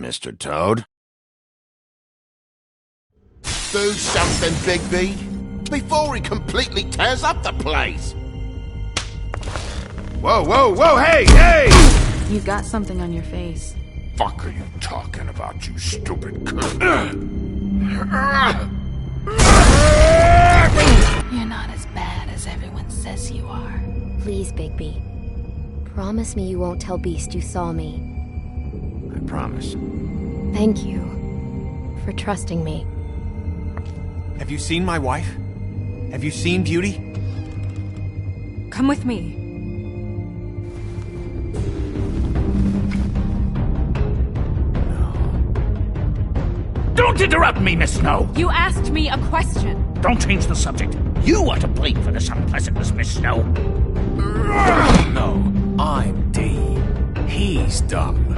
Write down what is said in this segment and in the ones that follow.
Mr. Toad? Do something, Bigby, before he completely tears up the place! Whoa, whoa, whoa, hey, hey! You've got something on your face. Fuck are you talking about, you stupid cunt? You're not as bad as everyone says you are. Please, Bigby. Promise me you won't tell Beast you saw me. I promise. Thank you for trusting me. Have you seen my wife? Have you seen Beauty? Come with me. Don't interrupt me, Miss Snow! You asked me a question. Don't change the subject. You are to blame for this unpleasantness, Miss Snow. No, I'm D. He's dumb.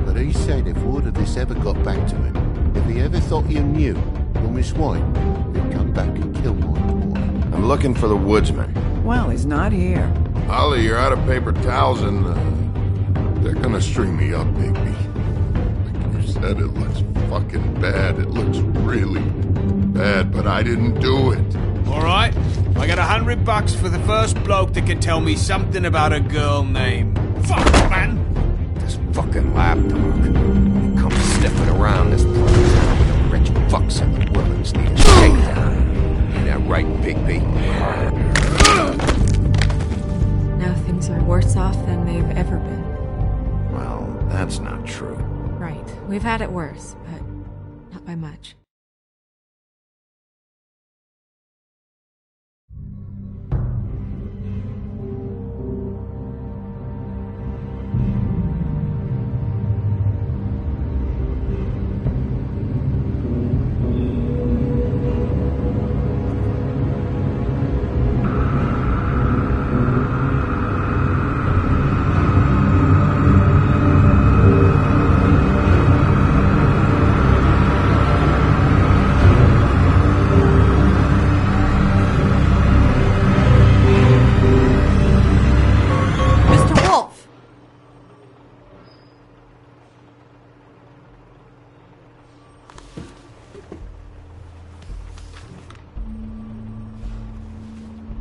But he said if word of this ever got back to him, if he ever thought you knew, or Miss White, he'd come back and kill my boy. I'm looking for the woodsman. Well, he's not here. Holly, you're out of paper towels and, they're gonna string me up, Bigby. Like you said, it looks fucking bad. It looks really bad, but I didn't do it. Alright, I got $100 for the first bloke that can tell me something about a girl named... Fuck, man! This fucking lapdog. He comes sniffing around this place. The rich fucks and the Willans need a shakedown. Ain't that right, Bigby? Now things are worse off than they've ever been. Well, that's not true. Right. We've had it worse, but not by much.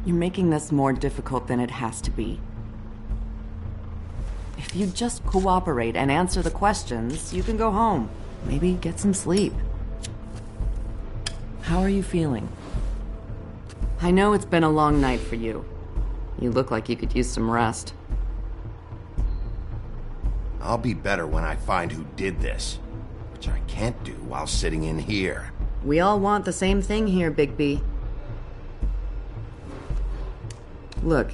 You're making this more difficult than it has to be. If you just cooperate and answer the questions, you can go home. Maybe get some sleep. How are you feeling? I know it's been a long night for you. You look like you could use some rest. I'll be better when I find who did this, which I can't do while sitting in here. We all want the same thing here, Bigby. Look,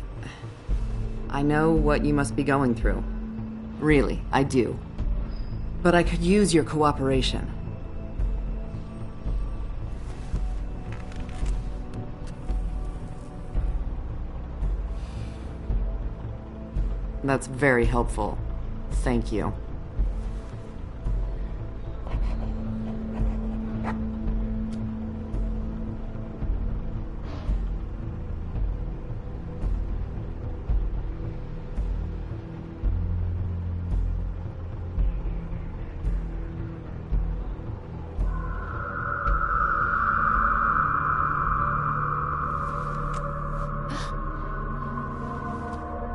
I know what you must be going through. Really, I do. But I could use your cooperation. That's very helpful. Thank you.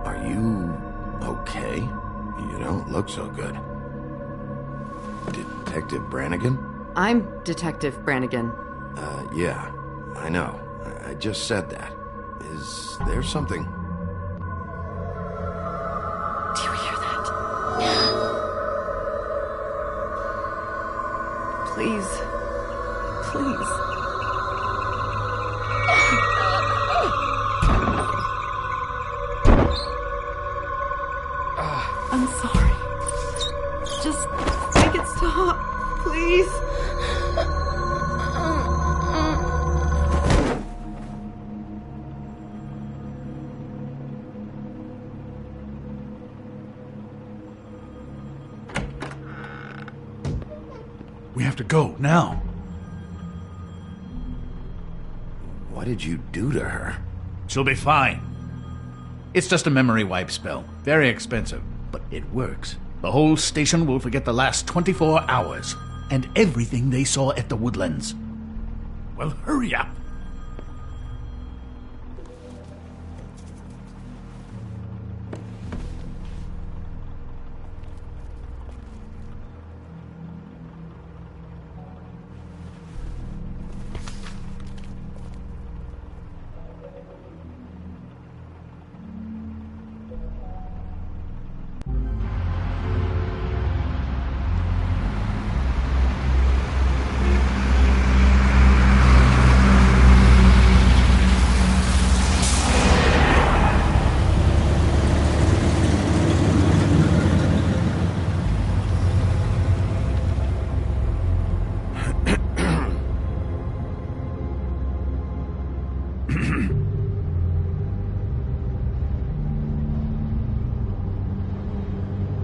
Are you okay? You don't look so good. Detective Brannigan? I'm Detective Brannigan. Yeah, I know. I just said that. Is there something? Do you hear that? Please. Please. I'm sorry. Just make it stop, please. We have to go, now. What did you do to her? She'll be fine. It's just a memory wipe spell. Very expensive, but it works. The whole station will forget the last 24 hours, and everything they saw at the Woodlands. Well, hurry up.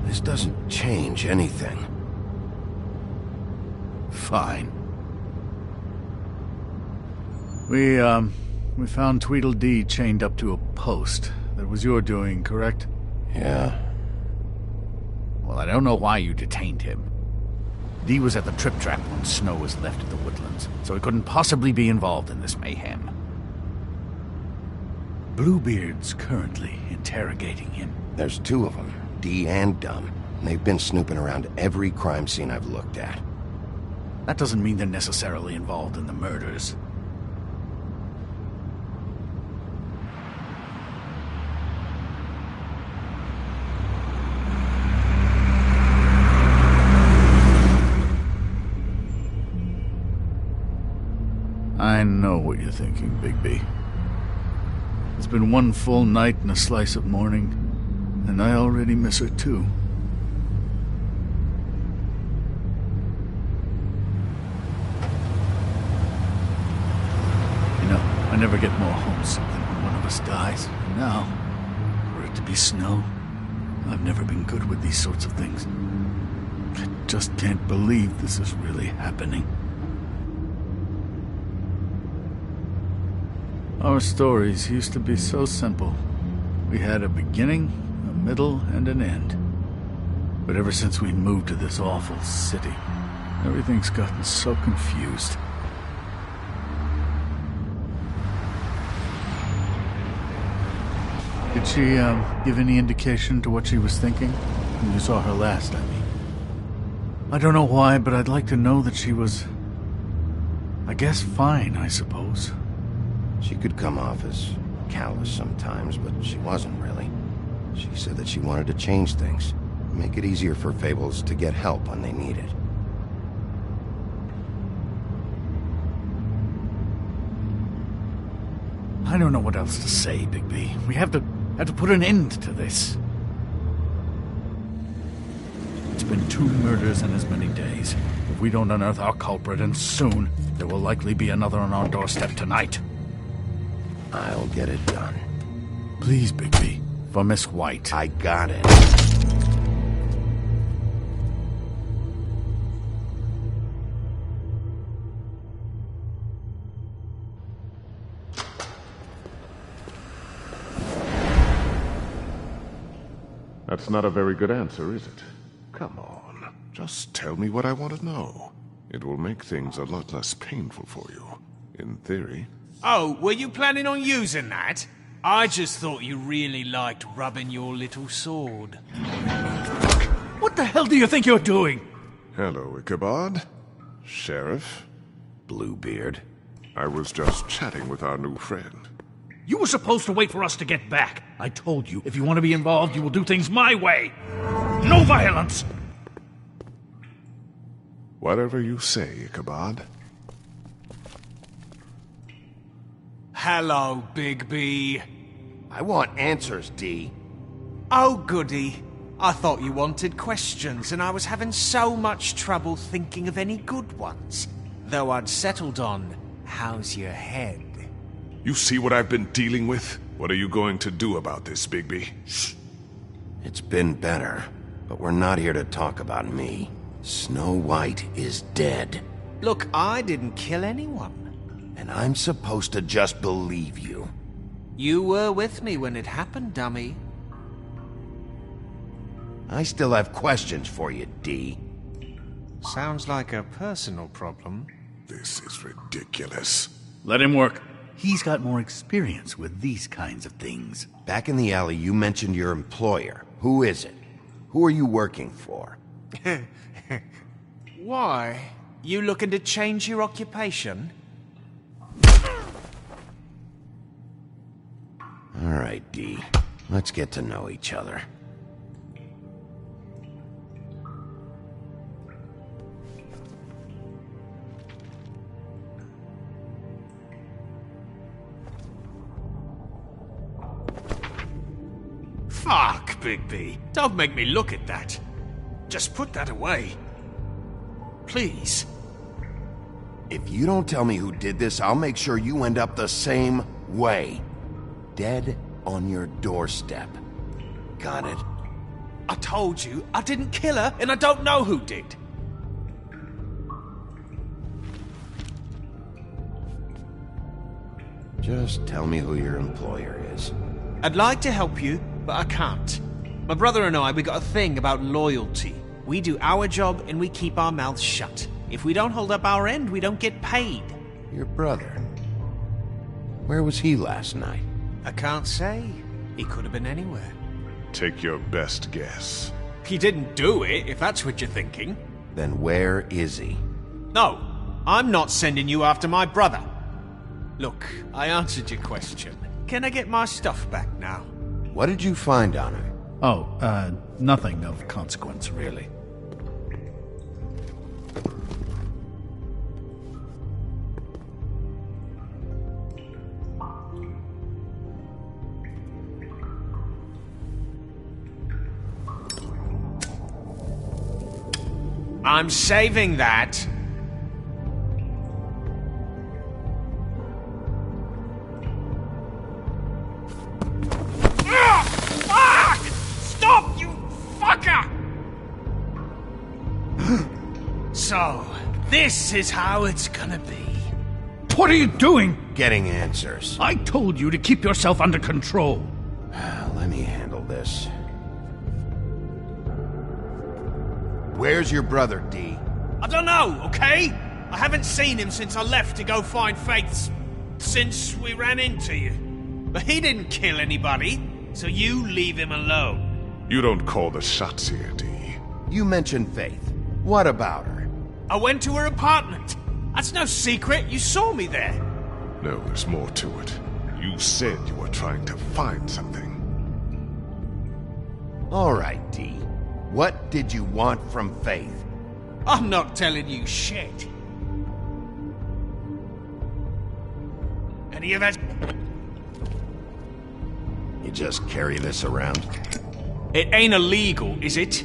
This doesn't change anything. Fine. We found Tweedledee chained up to a post. That was your doing, correct? Yeah. Well, I don't know why you detained him. Dee was at the Trip Trap when Snow was left at the Woodlands, so he couldn't possibly be involved in this mayhem. Bluebeard's currently interrogating him. There's two of them, Dee and Dumb. And they've been snooping around every crime scene I've looked at. That doesn't mean they're necessarily involved in the murders. I know what you're thinking, Bigby. It's been one full night and a slice of morning, and I already miss her too. You know, I never get more homesick than when one of us dies. And now, for it to be Snow, I've never been good with these sorts of things. I just can't believe this is really happening. Our stories used to be so simple. We had a beginning, a middle, and an end. But ever since we moved to this awful city, everything's gotten so confused. Did she, give any indication to what she was thinking? When you saw her last, I mean. I don't know why, but I'd like to know that she was... I guess fine, I suppose. She could come off as callous sometimes, but she wasn't really. She said that she wanted to change things, make it easier for Fables to get help when they need it. I don't know what else to say, Bigby. We have to put an end to this. It's been 2 murders in as many days. If we don't unearth our culprit, and soon, there will likely be another on our doorstep tonight. I'll get it done. Please, Bigby. For Miss White. I got it. That's not a very good answer, is it? Come on. Just tell me what I want to know. It will make things a lot less painful for you. In theory. Oh, were you planning on using that? I just thought you really liked rubbing your little sword. What the hell do you think you're doing? Hello, Ichabod. Sheriff. Bluebeard. I was just chatting with our new friend. You were supposed to wait for us to get back. I told you, if you want to be involved, you will do things my way. No violence! Whatever you say, Ichabod. Hello, Bigby. I want answers, Dee. Oh, goody. I thought you wanted questions, and I was having so much trouble thinking of any good ones. Though I'd settled on, how's your head? You see what I've been dealing with? What are you going to do about this, Bigby? Shh. It's been better, but we're not here to talk about me. Snow White is dead. Look, I didn't kill anyone. And I'm supposed to just believe you. You were with me when it happened, dummy. I still have questions for you, D. Sounds like a personal problem. This is ridiculous. Let him work. He's got more experience with these kinds of things. Back in the alley, you mentioned your employer. Who is it? Who are you working for? Why? You looking to change your occupation? All right, D. Let's get to know each other. Fuck, Bigby. Don't make me look at that. Just put that away. Please. If you don't tell me who did this, I'll make sure you end up the same way. Dead on your doorstep. Got it? I told you, I didn't kill her, and I don't know who did. Just tell me who your employer is. I'd like to help you, but I can't. My brother and I, we got a thing about loyalty. We do our job and we keep our mouths shut. If we don't hold up our end, we don't get paid. Your brother? Where was he last night? I can't say. He could have been anywhere. Take your best guess. He didn't do it, if that's what you're thinking. Then where is he? No, I'm not sending you after my brother. Look, I answered your question. Can I get my stuff back now? What did you find on him? Oh, nothing of consequence, really. I'm saving that. Fuck! Stop, you fucker! So, this is how it's gonna be. What are you doing? Getting answers. I told you to keep yourself under control. Let me handle this. Where's your brother, D? I don't know, okay? I haven't seen him since I left to go find Faith, since we ran into you. But he didn't kill anybody, so you leave him alone. You don't call the shots here, D. You mentioned Faith. What about her? I went to her apartment. That's no secret. You saw me there. No, there's more to it. You said you were trying to find something. All right, D. What did you want from Faith? I'm not telling you shit. Any of that... You just carry this around? It ain't illegal, is it?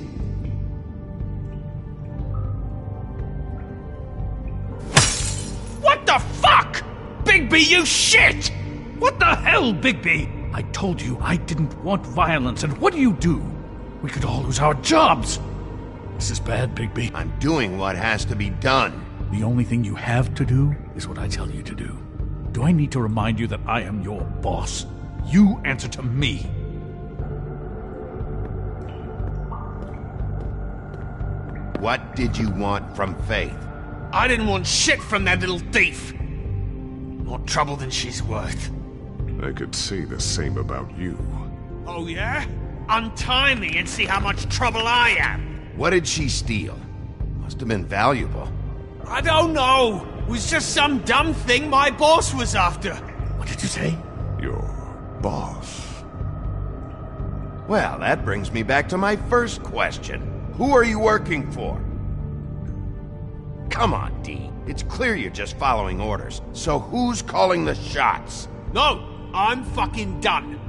What the fuck? Bigby, you shit! What the hell, Bigby? I told you I didn't want violence, and what do? We could all lose our jobs. This is bad, Bigby. I'm doing what has to be done. The only thing you have to do is what I tell you to do. Do I need to remind you that I am your boss? You answer to me. What did you want from Faith? I didn't want shit from that little thief. More trouble than she's worth. I could say the same about you. Oh, yeah? Untie me and see how much trouble I am. What did she steal? Must have been valuable. I don't know. It was just some dumb thing my boss was after. What did you say? Your boss. Well, that brings me back to my first question. Who are you working for? Come on, D. It's clear you're just following orders. So who's calling the shots? No, I'm fucking done.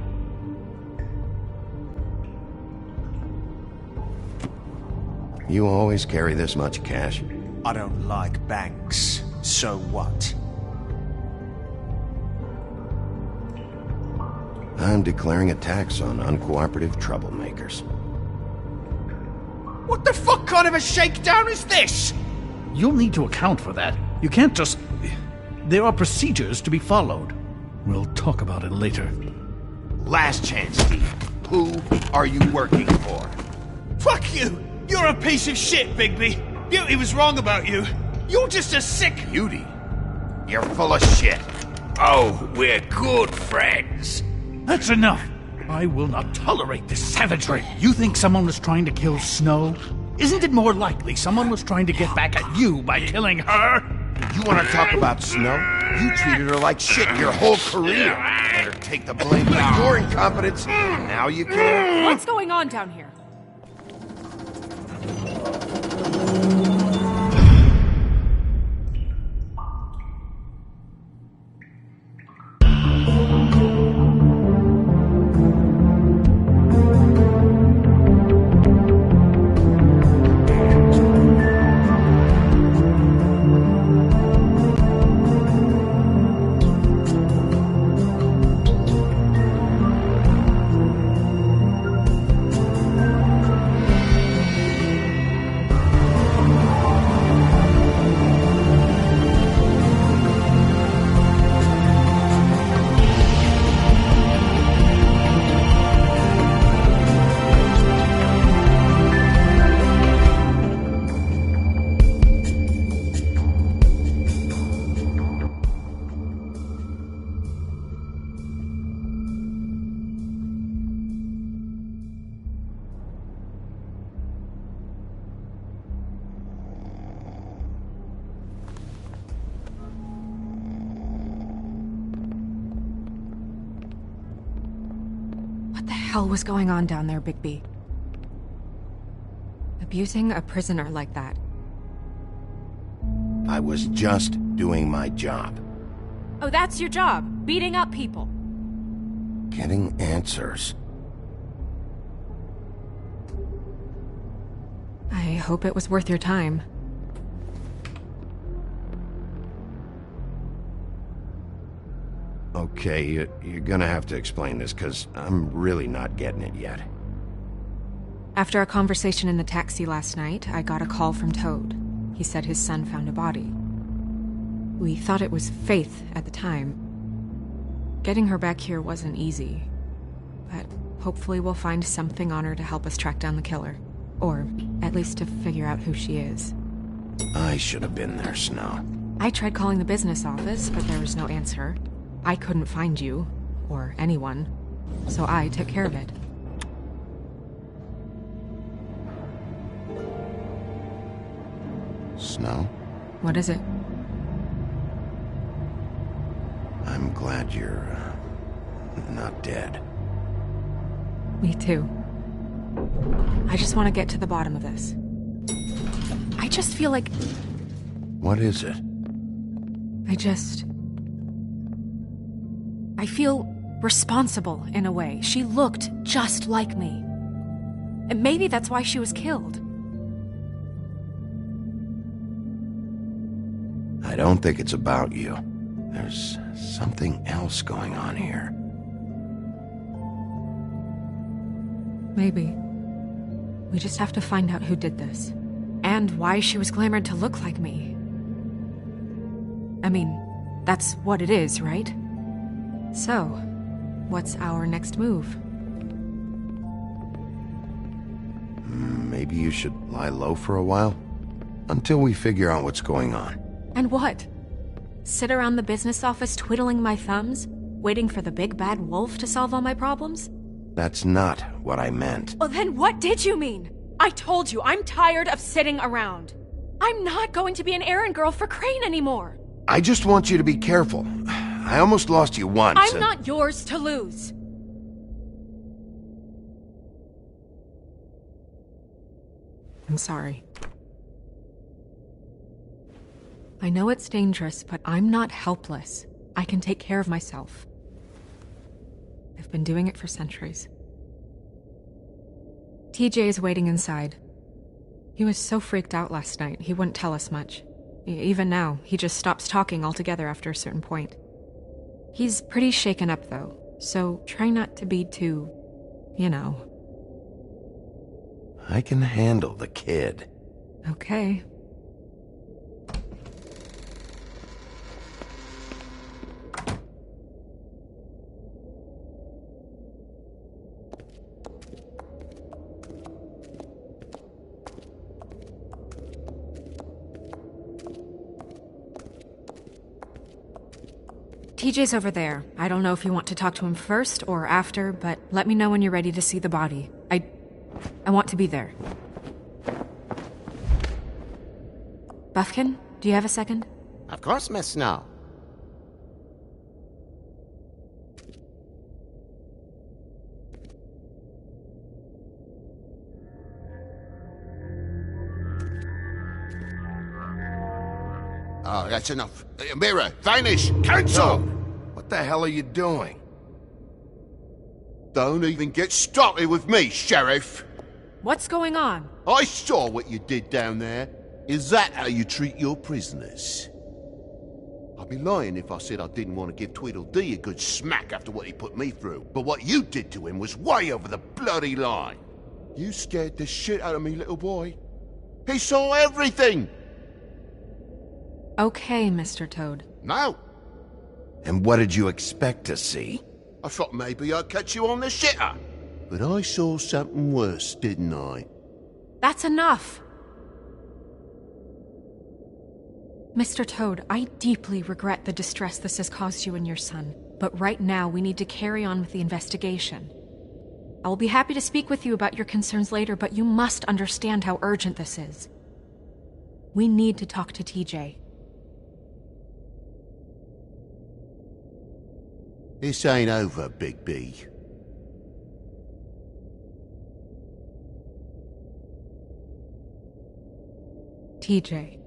You always carry this much cash? I don't like banks. So what? I'm declaring a tax on uncooperative troublemakers. What the fuck kind of a shakedown is this? You'll need to account for that. You can't just... There are procedures to be followed. We'll talk about it later. Last chance, Steve. Who are you working for? Fuck you! You're a piece of shit, Bigby! Beauty was wrong about you. You're just a sick... Beauty? You're full of shit. Oh, we're good friends. That's enough! I will not tolerate this savagery. You think someone was trying to kill Snow? Isn't it more likely someone was trying to get back at you by killing her? You want to talk about Snow? You treated her like shit your whole career. Let her take the blame for your incompetence. Now you care? What's going on down here? What the hell was going on down there, Bigby? Abusing a prisoner like that. I was just doing my job. Oh, that's your job, beating up people. Getting answers. I hope it was worth your time. Okay, you're gonna have to explain this, because I'm really not getting it yet. After a conversation in the taxi last night, I got a call from Toad. He said his son found a body. We thought it was Faith at the time. Getting her back here wasn't easy, but hopefully we'll find something on her to help us track down the killer. Or at least to figure out who she is. I should have been there, Snow. I tried calling the business office, but there was no answer. I couldn't find you, or anyone, so I took care of it. Snow? What is it? I'm glad you're, not dead. Me too. I just want to get to the bottom of this. I just feel like... What is it? I feel responsible in a way. She looked just like me. And maybe that's why she was killed. I don't think it's about you. There's something else going on here. Maybe. We just have to find out who did this. And why she was glamored to look like me. I mean, that's what it is, right? So, what's our next move? Maybe you should lie low for a while? Until we figure out what's going on. And what? Sit around the business office twiddling my thumbs, waiting for the big bad wolf to solve all my problems? That's not what I meant. Well, then what did you mean? I told you, I'm tired of sitting around. I'm not going to be an errand girl for Crane anymore. I just want you to be careful. I almost lost you once. I'm not yours to lose. I'm sorry. I know it's dangerous, but I'm not helpless. I can take care of myself. I've been doing it for centuries. TJ is waiting inside. He was so freaked out last night, he wouldn't tell us much. Even now, he just stops talking altogether after a certain point. He's pretty shaken up, though, so try not to be too, you know. I can handle the kid. Okay. TJ's over there. I don't know if you want to talk to him first or after, but let me know when you're ready to see the body. I want to be there. Buffkin, do you have a second? Of course, Miss Snow. Oh, that's enough. Mira, vanish! Cancel! What the hell are you doing? Don't even get started with me, Sheriff! What's going on? I saw what you did down there. Is that how you treat your prisoners? I'd be lying if I said I didn't want to give Tweedledee a good smack after what he put me through. But what you did to him was way over the bloody line. You scared the shit out of me, little boy. He saw everything! Okay, Mr. Toad. No. And what did you expect to see? I thought maybe I'd catch you on the shitter. But I saw something worse, didn't I? That's enough! Mr. Toad, I deeply regret the distress this has caused you and your son, but right now we need to carry on with the investigation. I will be happy to speak with you about your concerns later, but you must understand how urgent this is. We need to talk to TJ. This ain't over, Big B. TJ.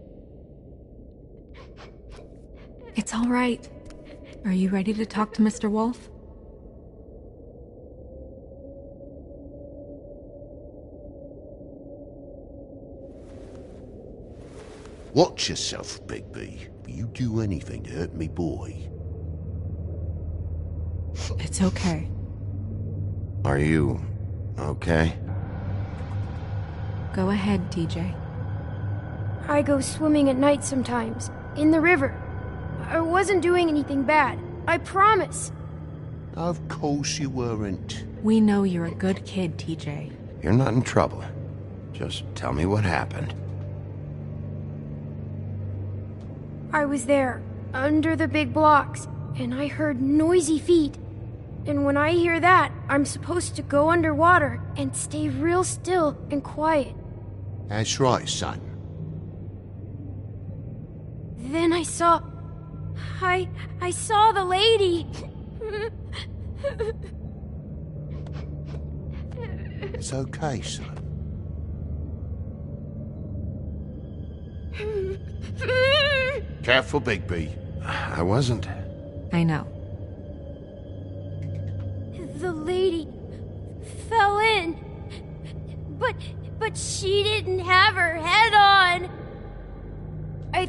It's all right. Are you ready to talk to Mr. Wolf? Watch yourself, Big B. If you do anything to hurt me boy. It's okay. Are you okay? Go ahead, TJ. I go swimming at night sometimes, in the river. I wasn't doing anything bad, I promise. Of course you weren't. We know you're a good kid, TJ. You're not in trouble. Just tell me what happened. I was there, under the big blocks, and I heard noisy feet. And when I hear that, I'm supposed to go underwater and stay real still and quiet. That's right, son. Then I saw the lady. It's okay, son. Careful, Big B. I wasn't. I know. The lady fell in. But she didn't have her head on. I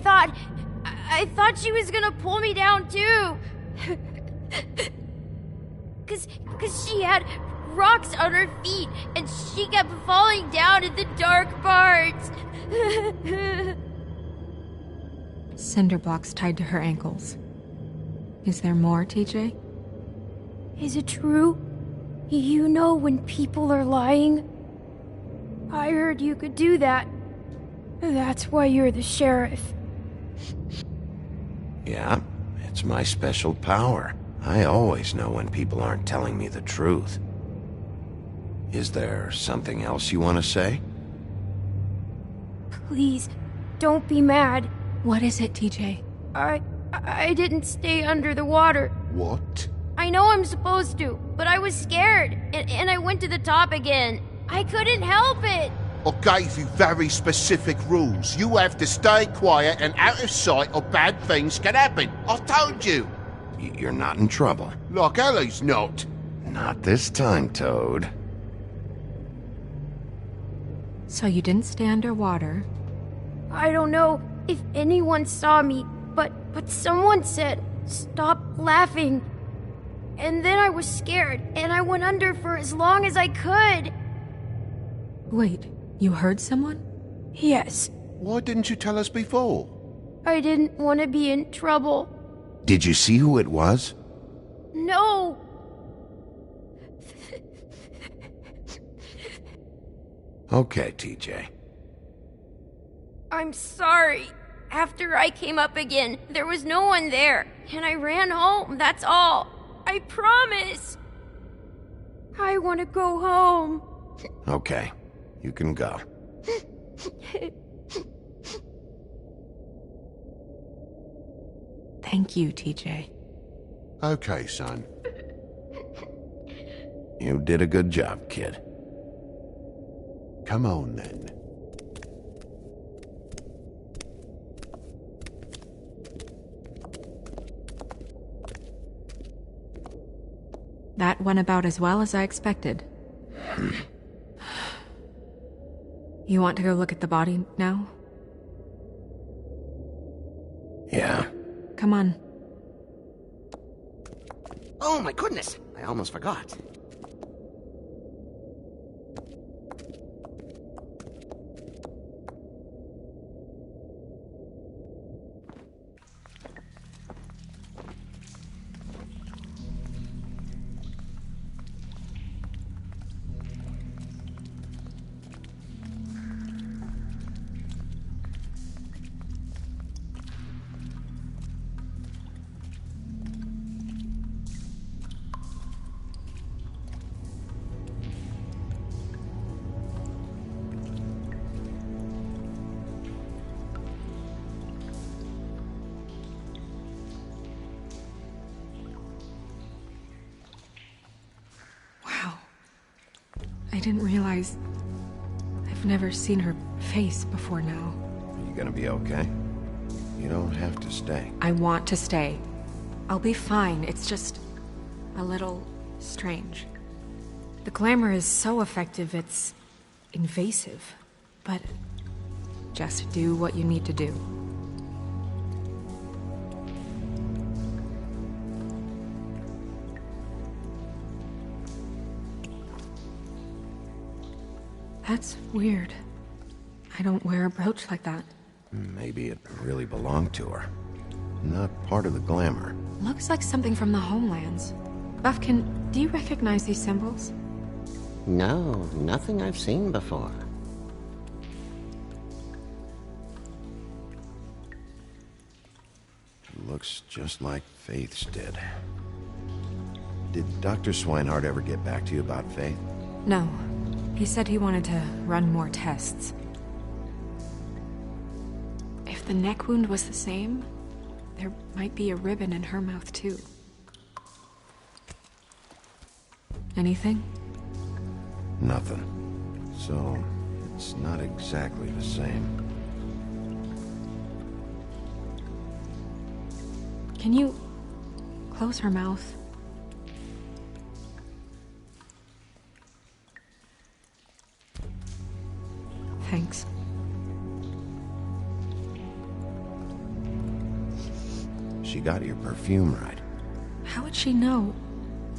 thought she was gonna pull me down too. Cause she had rocks on her feet and she kept falling down in the dark parts. Cinder blocks tied to her ankles. Is there more, TJ? Is it true? You know when people are lying? I heard you could do that. That's why you're the sheriff. Yeah, it's my special power. I always know when people aren't telling me the truth. Is there something else you want to say? Please, don't be mad. What is it, TJ? I didn't stay under the water. What? I know I'm supposed to, but I was scared, and I went to the top again. I couldn't help it. I gave you very specific rules. You have to stay quiet and out of sight or bad things can happen. I told you. You're not in trouble. Like Ellie's not. Not this time, Toad. So you didn't stay underwater? I don't know if anyone saw me, but someone said, "Stop laughing." And then I was scared, and I went under for as long as I could. Wait, you heard someone? Yes. Why didn't you tell us before? I didn't want to be in trouble. Did you see who it was? No. Okay, TJ. I'm sorry. After I came up again, there was no one there, and I ran home, that's all. I promise. I want to go home. Okay, you can go. Thank you, TJ. Okay, son. You did a good job, kid. Come on, then. That went about as well as I expected. You want to go look at the body now? Yeah. Come on. Oh my goodness, I almost forgot. I didn't realize... I've never seen her face before now. Are you gonna be okay? You don't have to stay. I want to stay. I'll be fine, it's just... a little... strange. The glamour is so effective, it's... invasive. But... just do what you need to do. That's weird. I don't wear a brooch like that. Maybe it really belonged to her. Not part of the glamour. Looks like something from the homelands. Buffkin, do you recognize these symbols? No, nothing I've seen before. Looks just like Faith's did. Did Dr. Swinehart ever get back to you about Faith? No. He said he wanted to run more tests. If the neck wound was the same, there might be a ribbon in her mouth too. Anything? Nothing. So, it's not exactly the same. Can you close her mouth? Thanks. She got your perfume right. How would she know?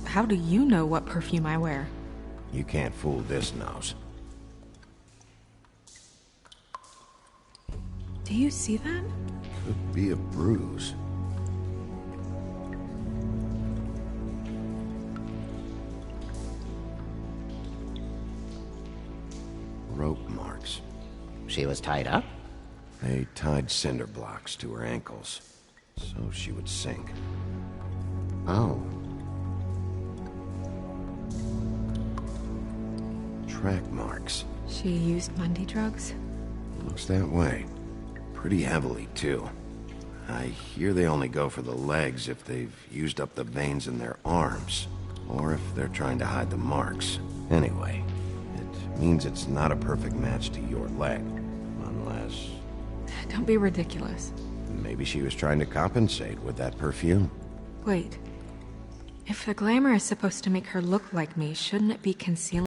How do you know what perfume I wear? You can't fool this nose. Do you see that? Could be a bruise. Rope marks. She was tied up? They tied cinder blocks to her ankles, so she would sink. Oh. Track marks. She used Mundy drugs? Looks that way. Pretty heavily, too. I hear they only go for the legs if they've used up the veins in their arms, or if they're trying to hide the marks. Anyway, it means it's not a perfect match to your leg, unless... Don't be ridiculous. Maybe she was trying to compensate with that perfume. Wait. If the glamour is supposed to make her look like me, shouldn't it be concealing